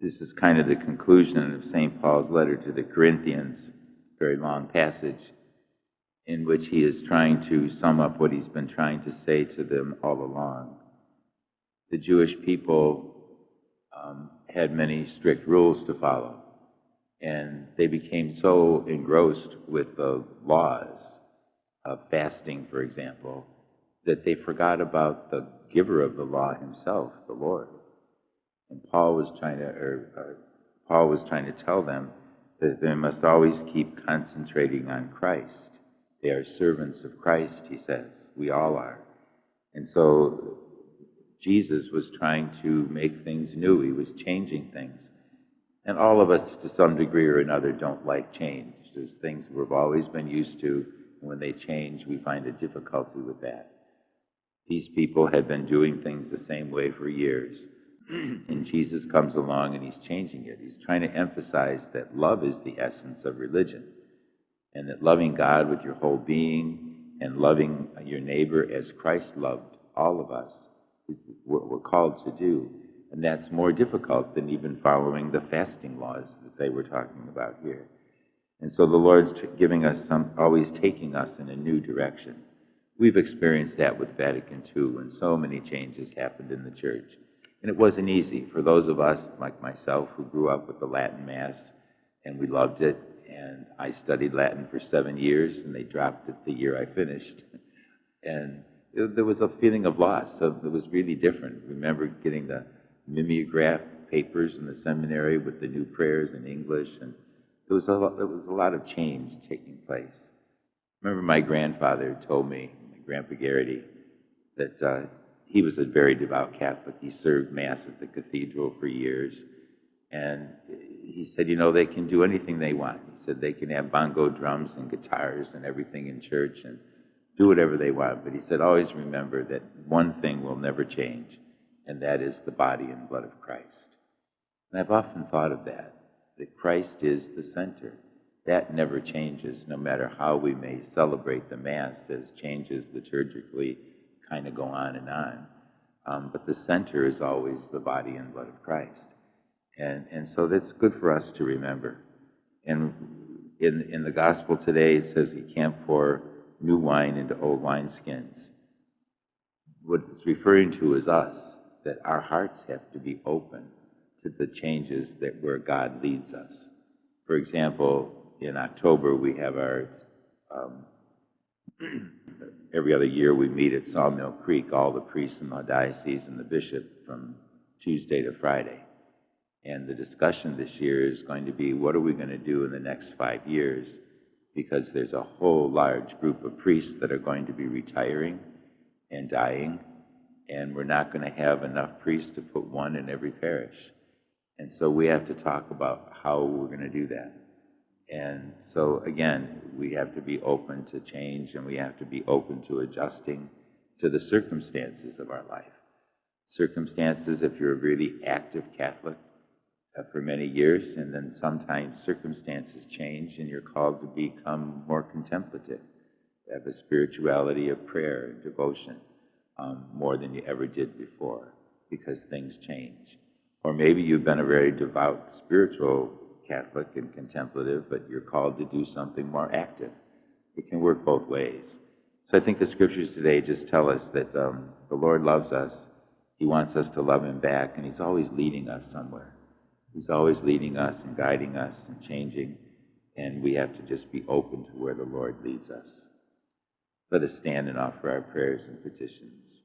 This is kind of the conclusion of St. Paul's letter to the Corinthians, very long passage, in which he is trying to sum up what he's been trying to say to them all along. The Jewish people had many strict rules to follow, and they became so engrossed with the laws of fasting, for example, that they forgot about the giver of the law himself, the Lord. And Paul was trying to tell them that they must always keep concentrating on Christ. They are servants of Christ, he says. We all are. And so Jesus was trying to make things new. He was changing things. And all of us, to some degree or another, don't like change. There's things we've always been used to, and when they change, we find a difficulty with that. These people had been doing things the same way for years, and Jesus comes along and he's changing it. He's trying to emphasize that love is the essence of religion, and that loving God with your whole being and loving your neighbor as Christ loved all of us is what we're called to do. And that's more difficult than even following the fasting laws that they were talking about here. And so the Lord's giving us always taking us in a new direction. We've experienced that with Vatican II, when so many changes happened in the Church. And it wasn't easy for those of us, like myself, who grew up with the Latin Mass, and we loved it. And I studied Latin for 7 years, and they dropped it the year I finished. And there was a feeling of loss, so it was really different. I remember getting the mimeograph papers in the seminary with the new prayers in English, and there was a lot of change taking place. I remember my grandfather told me, my Grandpa Garrity, that he was a very devout Catholic. He served Mass at the cathedral for years, and he said, they can do anything they want. He said they can have bongo drums and guitars and everything in church and do whatever they want, but he said, always remember that one thing will never change, and that is the body and blood of Christ. And I've often thought of that Christ is the center. That never changes, no matter how we may celebrate the Mass as changes liturgically kind of go on and on. But the center is always the body and blood of Christ. And so that's good for us to remember. And in the gospel today, it says you can't pour new wine into old wineskins. What it's referring to is us, that our hearts have to be open to the changes that where God leads us. For example, in October, we have our, every other year we meet at Sawmill Creek, all the priests in the diocese and the bishop, from Tuesday to Friday. And the discussion this year is going to be, what are we going to do in the next 5 years? Because there's a whole large group of priests that are going to be retiring and dying, and we're not going to have enough priests to put one in every parish. And so we have to talk about how we're going to do that. And so again, we have to be open to change, and we have to be open to adjusting to the circumstances of our life. Circumstances, if you're a really active Catholic for many years, and then sometimes circumstances change and you're called to become more contemplative, have a spirituality of prayer and devotion more than you ever did before, because things change. Or maybe you've been a very devout spiritual Catholic and contemplative, but you're called to do something more active. It can work both ways. So I think the scriptures today just tell us that the Lord loves us. He wants us to love him back, and he's always leading us somewhere. He's always leading us and guiding us and changing, and we have to just be open to where the Lord leads us. Let us stand and offer our prayers and petitions.